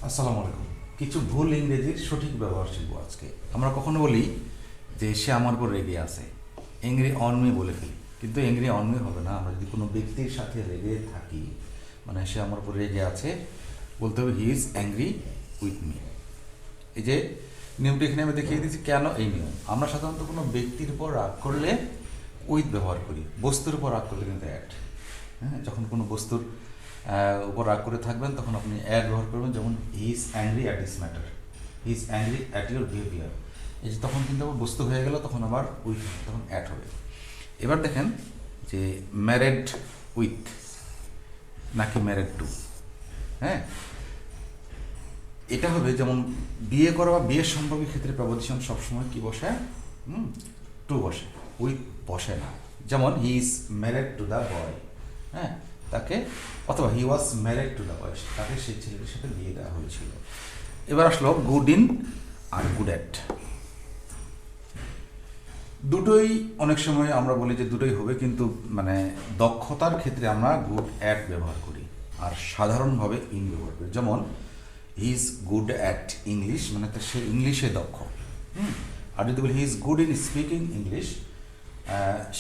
আসসালামু আলাইকুম। কিছু ভুল ইংরেজির সঠিক ব্যবহার শিখব আজকে। আমরা কখনো বলি যে সে আমার উপর রেগে আছে, অ্যাংরি অন মি বলে ফেলি, কিন্তু অ্যাংরি অন মি হবে না। আমরা যদি কোনো ব্যক্তির সাথে রেগে থাকি, মানে সে আমার উপর রেগে আছে, বলতে হবে he is angry with me. এই যে নিয়মটি এখানে আমি দেখিয়ে দিচ্ছি কেন এই নিয়ম। আমরা সাধারণত কোনো ব্যক্তির উপর রাগ করলে উইথ ব্যবহার করি, বস্তুর উপর রাগ করলে কিন্তু অ্যাট। হ্যাঁ, যখন কোনো বস্তুর উপর রাগ করে থাকবেন তখন আপনি অ্যাড ব্যবহার করবেন, যেমন he is angry at this matter, he is angry at your behaviour. এই যে তখন কিন্তু আবার বস্তু হয়ে গেল, তখন আবার উইথ, তখন অ্যাড হবে। এবার দেখেন যে ম্যারেড উইথ নাকি ম্যারেড টু। হ্যাঁ, এটা হবে যেমন বিয়ে করা বা বিয়ের সম্পর্কের ক্ষেত্রে প্রপোজিশন সবসময় কি বসে, টু বসে, উইথ বসে না। যেমন he is married to the boy, হ্যাঁ তাকে, অথবা he was married to the boy, তাকে সেই ছেলেটির সাথে বিয়ে দেওয়া হয়েছিল। এবার আসলো গুড ইন আর গুড অ্যাট। দুটোই অনেক সময় আমরা বলি যে দুটোই হবে, কিন্তু মানে দক্ষতার ক্ষেত্রে আমরা গুড অ্যাট ব্যবহার করি আর সাধারণভাবে ইন ব্যবহার করি। যেমন he is good at English, মানে সে ইংলিশে দক্ষ। আর যদি বলি he is good in speaking English,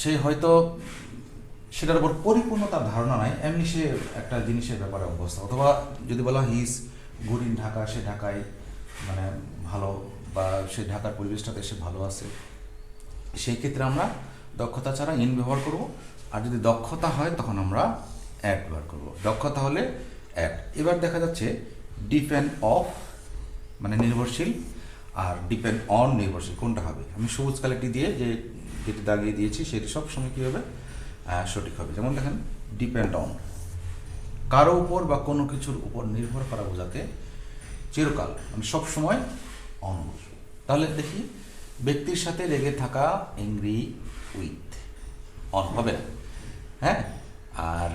সে হয়তো সেটার উপর পরিপূর্ণ তার ধারণা নাই, এমনি সে একটা জিনিসের ব্যাপারে অভ্যস্ত। অথবা যদি বলা he is good in Dhaka, সে ঢাকায় মানে ভালো, বা সে ঢাকার পরিবেশটাতে সে ভালো আছে, সেই ক্ষেত্রে আমরা দক্ষতা ছাড়া ইন ব্যবহার করব। আর যদি দক্ষতা হয় তখন আমরা অ্যাট ব্যবহার করব। দক্ষতা হলে অ্যাট। এবার দেখা যাচ্ছে ডিপেন্ড অফ মানে নির্ভরশীল, আর ডিপেন্ড অন নির্ভরশীল, কোনটা হবে? আমি সবুজ কালারটি দিয়ে যেটি দাগিয়ে দিয়েছি সেটি সবসময় কী হবে, সঠিক হবে। যেমন দেখেন ডিপেন্ড অন, কারো উপর বা কোনো কিছুর উপর নির্ভর করা বোঝাতে চিরকাল মানে সবসময় অন বসবে। তাহলে দেখি ব্যক্তির সাথে লেগে থাকা অ্যাংরি উইথ অন হবে না। হ্যাঁ, আর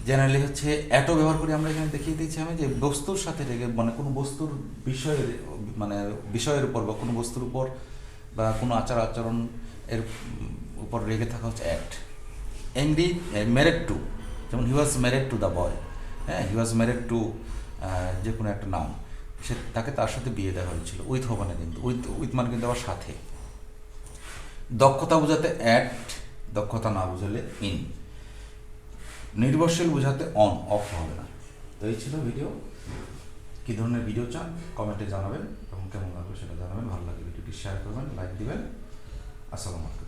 জেনারেলি হচ্ছে অ্যাটো ব্যবহার করি আমরা। এখানে দেখিয়ে দিয়েছি আমি যে বস্তুর সাথে লেগে, মানে কোনো বস্তুর বিষয়ের, মানে বিষয়ের উপর বা কোনো বস্তুর উপর বা কোনো আচরণ এর উপর রেগে থাকা হচ্ছে অ্যাট। অ্যাংরি ম্যারেড টু, যেমন হি was married to the boy. হ্যাঁ, হি ওয়াজ ম্যারেড টু যে কোনো একটা নাম, সে তাকে তার সাথে বিয়ে দেওয়া হয়েছিল। উইথ হবে না কিন্তু, উইথ মানে কিন্তু আবার সাথে। দক্ষতা বোঝাতে অ্যাট, দক্ষতা না বোঝালে ইন। নির্ভরশীল বোঝাতে অন, অফ হবে না। তো এই ছিল ভিডিও। কী ধরনের ভিডিও চান কমেন্টে জানাবেন এবং কেমন লাগবে সেটা জানাবেন। ভালো লাগলে ভিডিওটি শেয়ার করবেন, লাইক দিবেন। আসসালামু আলাইকুম।